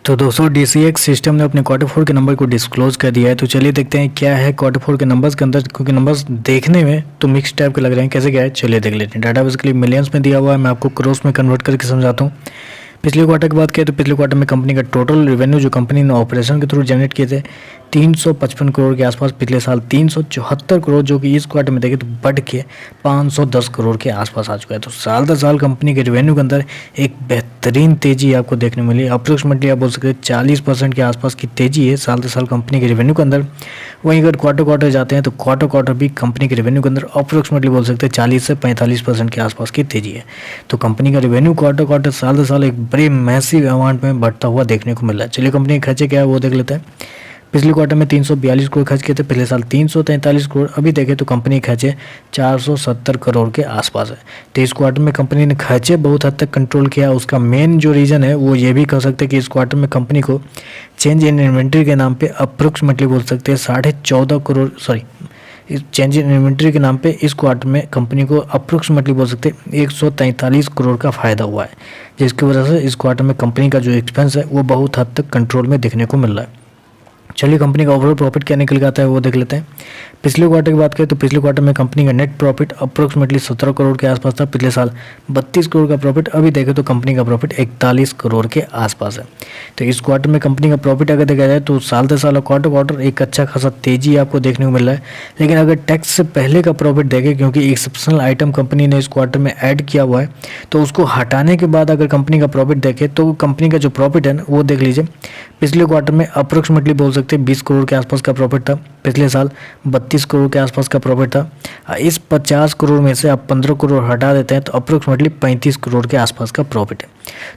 तो दोस्तों DCX system ने अपने क्वार्टर फोर के नंबर को डिस्क्लोज कर दिया है। तो चलिए देखते हैं क्या है क्वार्टर फोर के नंबर्स के अंदर, क्योंकि नंबर्स देखने में तो मिक्स टाइप के लग रहे हैं। कैसे क्या है चलिए देख लेते हैं। डाटा बेसिकली मिलियंस में दिया हुआ है, मैं आपको क्रोस में कन्वर्ट करके समझाता हूँ। पिछले क्वार्टर की बात करें तो पिछले क्वार्टर में कंपनी का टोटल रेवेन्यू जो कंपनी ने ऑपरेशन के थ्रू जनरेट किए थे 355 करोड़ के आसपास। पिछले साल 374 करोड़, जो कि इस क्वार्टर में देखें तो बढ़ के 510 करोड़ के आसपास आ चुका है। तो साल दर साल कंपनी के रेवेन्यू के अंदर एक बेहतरीन तेजी आपको देखने मिली। अप्रोक्सीमेटली आप बोल सकते हैं 40% के आसपास की तेजी है साल दर साल कंपनी के रेवेन्यू के अंदर। वहीं अगर क्वार्टर जाते हैं तो क्वार्टर भी कंपनी के रेवेन्यू के अंदर अप्रोक्सीमेटली बोल सकते हैं 40 से 45% के आसपास की तेजी है। तो कंपनी का रेवेन्यू क्वार्टर साल दर साल एक बड़ी मैसिव अमाउंट में बढ़ता हुआ देखने को मिल रहा है। चलिए कंपनी के खर्चे क्या है वो देख लेते हैं। पिछले क्वार्टर में 342 करोड़ खर्च किए थे, पिछले साल 343 करोड़। अभी देखें तो कंपनी के खर्चे 470 करोड़ के आसपास है। तो इस क्वार्टर में कंपनी ने खर्चे बहुत हद तक कंट्रोल किया। उसका मेन जो रीज़न है वो ये भी कह सकते हैं कि इस क्वार्टर में कंपनी को चेंज इन इन्वेंट्री के नाम पे अप्रोक्सीमेटली बोल सकते हैं 14.5 करोड़, इस चेंज इन इन्वेंट्री के नाम पे इस क्वार्टर में कंपनी को अप्रोक्सीमेटली बोल सकते हैं 143 करोड़ का फ़ायदा हुआ है, जिसकी वजह से इस क्वार्टर में कंपनी का जो एक्सपेंस है वो बहुत हद तक कंट्रोल में देखने को मिल रहा है। चलिए कंपनी का ओवरऑल प्रॉफिट क्या निकल के आता है वो देख लेते हैं। पिछले क्वार्टर की बात करें तो पिछले क्वार्टर में कंपनी का नेट प्रॉफिट अप्रोक्सीमेटली 17 करोड़ के आसपास था। पिछले साल 32 करोड़ का प्रॉफिट। अभी देखें तो कंपनी का प्रॉफिट 41 करोड़ के आसपास है। तो इस क्वार्टर में कंपनी का प्रॉफिट अगर देखा जाए तो साल दर साल क्वार्टर एक अच्छा खासा तेजी आपको देखने को मिल रहा है। लेकिन अगर टैक्स से पहले का प्रॉफिट देखें, क्योंकि एक्सेप्शनल आइटम कंपनी ने इस क्वार्टर में ऐड किया हुआ है, तो उसको हटाने के बाद अगर कंपनी का प्रॉफिट देखें तो कंपनी का जो प्रॉफिट है वो देख लीजिए। पिछले क्वार्टर में अप्रोक्सीमेटली बोल सकते हैं 20 करोड़ के आसपास का प्रॉफिट था। पिछले साल 32 करोड़ के आसपास का प्रॉफिट था। इस 50 करोड़ में से आप 15 करोड़ हटा देते हैं तो अप्रोक्सीमेटली 35 करोड़ के आसपास का प्रॉफिट है।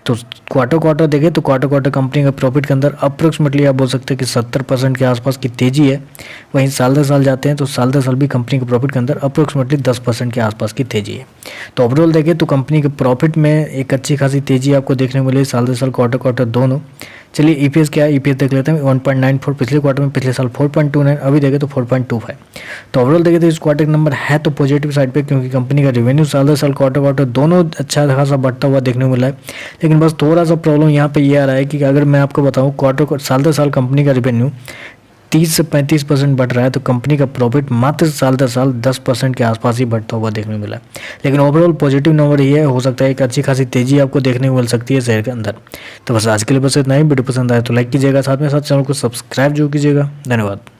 तो क्वार्टर देखें तो क्वार्टर कंपनी का प्रॉफिट के अंदर अप्रोक्सीमेटली आप बोल सकते हैं कि 70% के आसपास की तेजी है। वहीं साल दर साल जाते हैं तो साल दर साल भी कंपनी के प्रॉफिट के अंदर अप्रोक्सीमेटली 10% के आसपास की तेजी है। तो ओवरऑल देखें तो कंपनी के प्रॉफिट में एक अच्छी खासी तेजी आपको देखने को मिली साल दर साल क्वार्टर दोनों। चलिए ईपीएस क्या है, ईपीएस देख लेते हैं। 1.94 पिछले क्वार्टर में, पिछले साल 4.29, अभी देखें तो 4.25। तो ओवरऑल देखें तो इस क्वार्टर का नंबर है तो पॉजिटिव साइड पे, क्योंकि कंपनी का रेवेन्यू साल दर साल क्वार्टर दोनों अच्छा खासा बढ़ता हुआ देखने को मिला है। लेकिन बस थोड़ा सा प्रॉब्लम यहाँ पे ये आ रहा है कि अगर मैं आपको बताऊँ साल दर साल कंपनी का रेवेन्यू 30 से 35% बढ़ रहा है, तो कंपनी का प्रॉफिट मात्र साल दर साल 10% के आसपास ही बढ़ता हुआ देखने को मिला है। लेकिन ओवरऑल पॉजिटिव नंबर ये है, हो सकता है एक अच्छी खासी तेजी आपको देखने को मिल सकती है शेयर के अंदर। तो बस आज के लिए बस इतना ही। वीडियो पसंद आए तो लाइक कीजिएगा, साथ में साथ चैनल को सब्सक्राइब जरूर कीजिएगा। धन्यवाद।